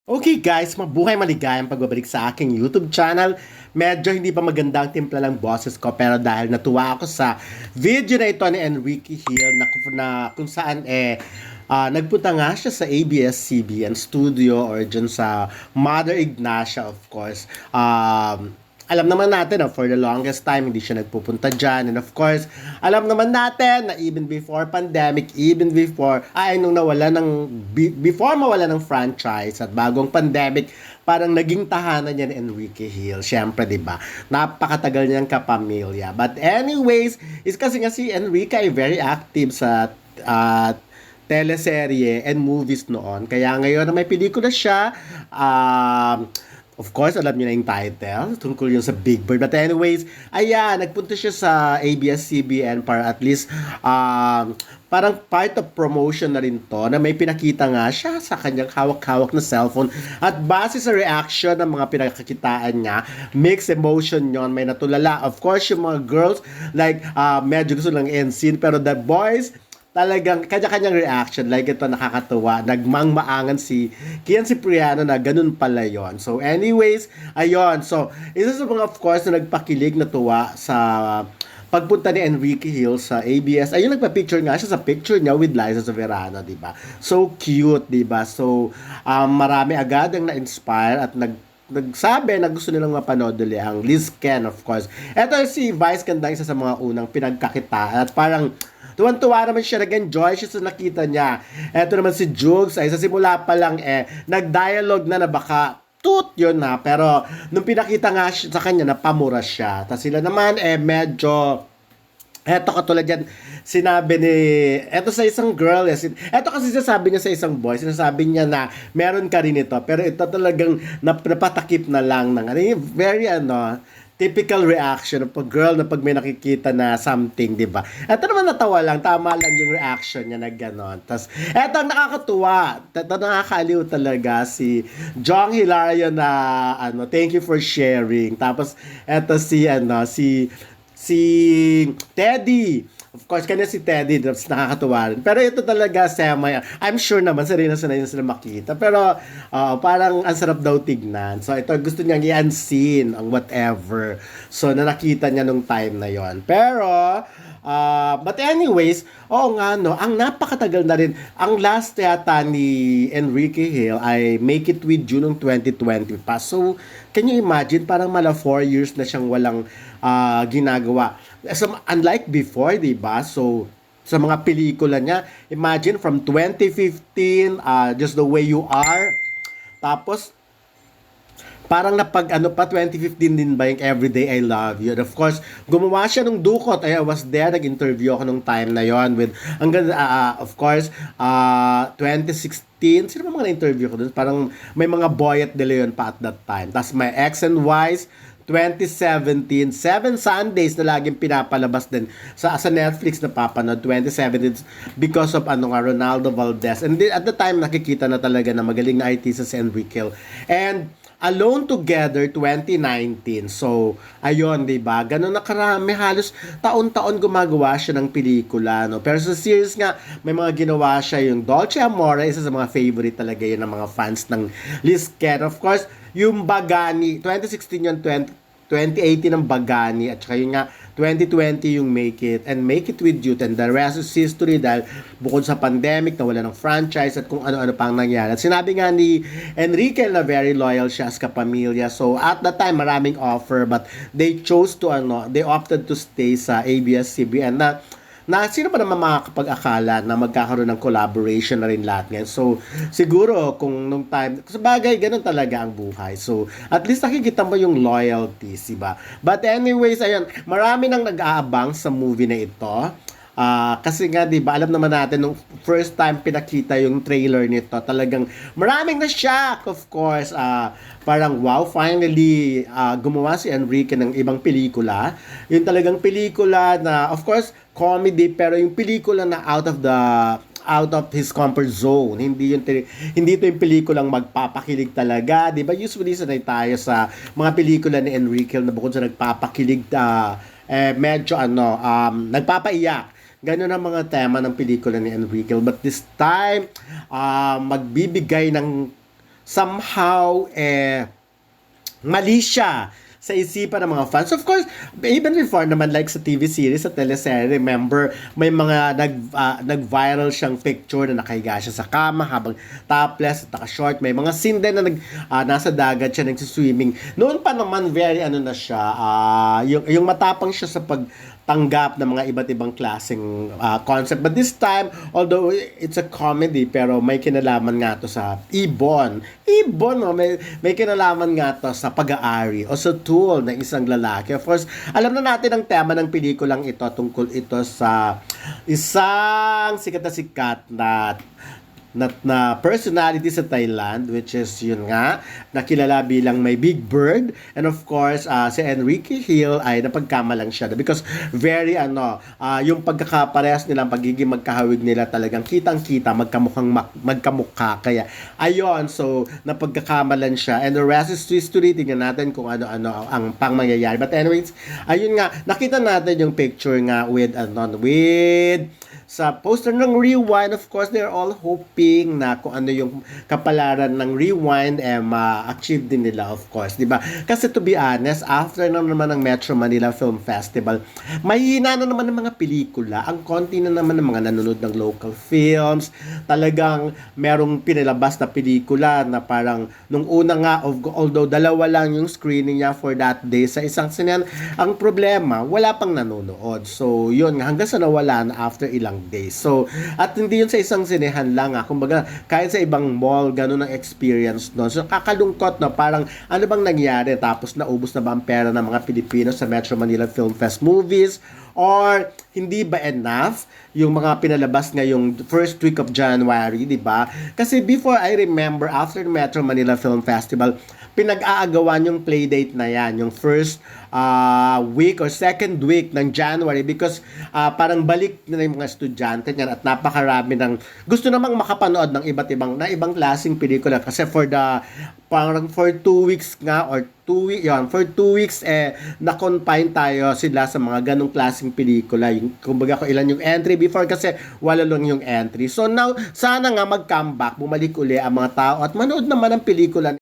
Okay guys, mabuhay maligayang pagbabalik sa aking YouTube channel. Medyo hindi pa maganda ang timpla ng boses ko pero dahil natuwa ako sa video na ito ni Enrique Hill na kung saan nagpunta nga siya sa ABS-CBN studio or dyan sa Mother Ignacia of course. Alam naman natin na for the longest time hindi siya nagpupunta dyan, and of course alam naman natin na even before pandemic, even before nung before mawala ng franchise at bagong pandemic, parang naging tahanan niya ni Enrique Hill. Syempre, 'di ba? Napakatagal niyang kapamilya. But anyways, is kasi nga si Enrique ay very active sa teleserye and movies noon. Kaya ngayon na may pelikula siya, of course, alam niyo na yung title, tungkol yun sa Big Bird. But anyways, ayan, nagpunta siya sa ABS-CBN para at least, parang part of promotion na rin to, na may pinakita nga siya sa kanyang hawak-hawak na cellphone. At base sa reaction ng mga pinakakitaan niya, mixed emotion yon, may natulala. Of course, yung mga girls, like, medyo gusto lang end-scene, pero the boys, talagang kanya-kanyang reaction, like ito nakakatuwa, nagmangmaangan si Kian Cipriano na ganun pala yon. So anyways, ayun, so isa sa mga of course na nagpakilig na tuwa sa pagpunta ni Enrique Hill sa ABS. Ayun, nagpa-picture nga siya sa picture niya with Liza Soberano, di ba? So cute, di ba? So marami agad ang na-inspire at nagsabi na gusto nilang mapanood ulit ang Liz Ken, of course. Ito si Vice Ganda, isa sa mga unang pinagkakitaan at parang tuwan-tuwa naman siya, nag-enjoy siya sa nakita niya. Eto naman si Jugs, ay sa simula pa lang nag-dialogue na baka toot yun na. Pero nung pinakita nga siya, sa kanya, napamura siya. Tapos sila naman medyo, eto katulad yan, sinabi ni, eto sa isang girl, eto kasi sinasabi niya sa isang boy, sinasabi niya na meron ka rin ito. Pero ito talagang napatakip na lang ng, very typical reaction ng pag girl na pag may nakikita na something, di ba? Ito naman natawa lang, tama lang yung reaction niya na gano'n. Tapos, eto ang nakakatuwa, eto nakakaaliw talaga si Jong Hilario na, thank you for sharing. Tapos, eto si Teddy. Of course, kanya si Teddy, nakakatuwa rin. Pero ito talaga, I'm sure naman, sarili na sila makita. Pero, parang ang sarap daw tignan. So, ito, gusto niyang i-unseen, ang whatever. So, na nakita niya nung time na yon. Pero, but anyways, nga, no, ang napakatagal na rin. Ang last yata ni Enrique Hill ay Make It With You noong 2020 pa. So, can you imagine, parang 4 years na siyang walang ginagawa. So, unlike before, di ba? So, sa mga pelikula niya, imagine from 2015, Just the Way You Are, tapos, parang 2015 din ba yung Everyday I Love You. And of course, gumawa siya ng Dukot. I was there, nag-interview ako nung time na yon with, of course, 2016, sino ba mga na-interview ko doon? Parang may mga Boy at De Leon pa at that time. Tapos may X and Y's, 2017, 7 Sundays na laging pinapalabas din sa Netflix na papanood, 2017 because of Ronaldo Valdez. And at the time, nakikita na talaga na magaling na artista si Enrique. And Alone Together 2019. So, ayun, 'di ba? Ganun na karami, halos taon-taon gumagawa siya ng pelikula, no. Pero sa series nga, may mga ginawa siya, yung Dolce Amore, isa sa mga favorite talaga yun ng mga fans ng Liz Ken. Of course, yung Bagani, 2016 yun, 2018 ang Bagani, at saka yun nga 2020 yung Make It and Make It With You, and the rest is history dahil bukod sa pandemic, nawala ng franchise at kung ano-ano pang nangyari. At sinabi nga ni Enrique na very loyal siya as kapamilya. So at that time, maraming offer but they chose to they opted to stay sa ABS-CBN na sino pa naman makakapag-akala na magkakaroon ng collaboration na rin lahat ngayon. So, siguro, kung nung time, sa bagay, ganun talaga ang buhay. So, at least nakikita mo yung loyalties, diba? But anyways, ayun, marami nang nag-aabang sa movie na ito. Kasi nga, di ba, alam naman natin, nung first time pinakita yung trailer nito, talagang maraming na-shock, of course. Parang, wow, finally, gumawa si Enrique ng ibang pelikula. Yung talagang pelikula na, of course, comedy, pero yung pelikula na out of his comfort zone. Hindi ito yung pelikulang magpapakilig talaga. 'Di ba? Usually sanay tayo sa mga pelikula ni Enrique na bukod sa nagpapakilig, medyo nagpapaiyak. Ganun ang mga tema ng pelikula ni Enrique. But this time, magbibigay ng somehow mali siya sa isipan ng mga fans. Of course, even before naman like sa TV series, sa teleserye, remember, may mga nag-viral siyang picture na nakahiga siya sa kama habang topless at naka-short. May mga scene din na nasa dagat siya nagsiswimming. Noon pa naman, very ano na siya, yung matapang siya sa pagtanggap ng mga iba't ibang klaseng concept. But this time, although it's a comedy, pero may kinalaman nga to sa ibon. Ibon, no? May kinalaman nga to sa pag-aari o sa tool ng isang lalaki. Of course, alam na natin ang tema ng pelikulang ito, tungkol ito sa isang sikat na personality sa Thailand, which is yun nga, nakilala bilang may Big Bird. And of course, si Enrique Hill ay napagkamalang siya because very yung pagkakaparehas nila, pagiging magkahawig nila talagang kitang-kita, magkamukha. Kaya ayon, so napagkakamalan siya. And the rest is history. Tingnan natin kung ano-ano ang pang mangyayari. But anyways, ayun nga, nakita natin yung picture nga with sa poster ng Rewind. Of course, they're all hoping na kung ano yung kapalaran ng Rewind ma-achieve din nila, of course, di ba? Kasi to be honest, after naman ng Metro Manila Film Festival, mahina na naman ng mga pelikula. Ang konti na naman ng mga nanonood ng local films. Talagang merong pinalabas na pelikula na parang nung una nga, although dalawa lang yung screening niya for that day sa isang sinehan, ang problema, wala pang nanonood. So, yun nga, hanggang sa nawala na after ilang days. So, at hindi yun sa isang sinehan lang. Kumbaga, kahit sa ibang mall, ganun ang experience no. So, kakalungkot na parang ano bang nangyari? Tapos naubos na ba ang pera ng mga Pilipino sa Metro Manila Film Fest movies? Or hindi ba enough yung mga pinalabas ngayong first week of January, di ba? Kasi before, I remember, after the Metro Manila Film Festival, pinag-aagawan yung playdate na yan, yung first week or second week ng January because parang balik na yung mga estudyante niyan at napakarami ng gusto namang makapanood ng ibang klaseng pelikula kasi parang for 2 weeks nga or 2 weeks, for 2 weeks na-confine tayo sila sa mga ganong klaseng pelikula. Kumbaga kung ilan yung entry before kasi wala lang yung entry. So now, sana nga mag-comeback, bumalik uli ang mga tao at manood naman ng pelikula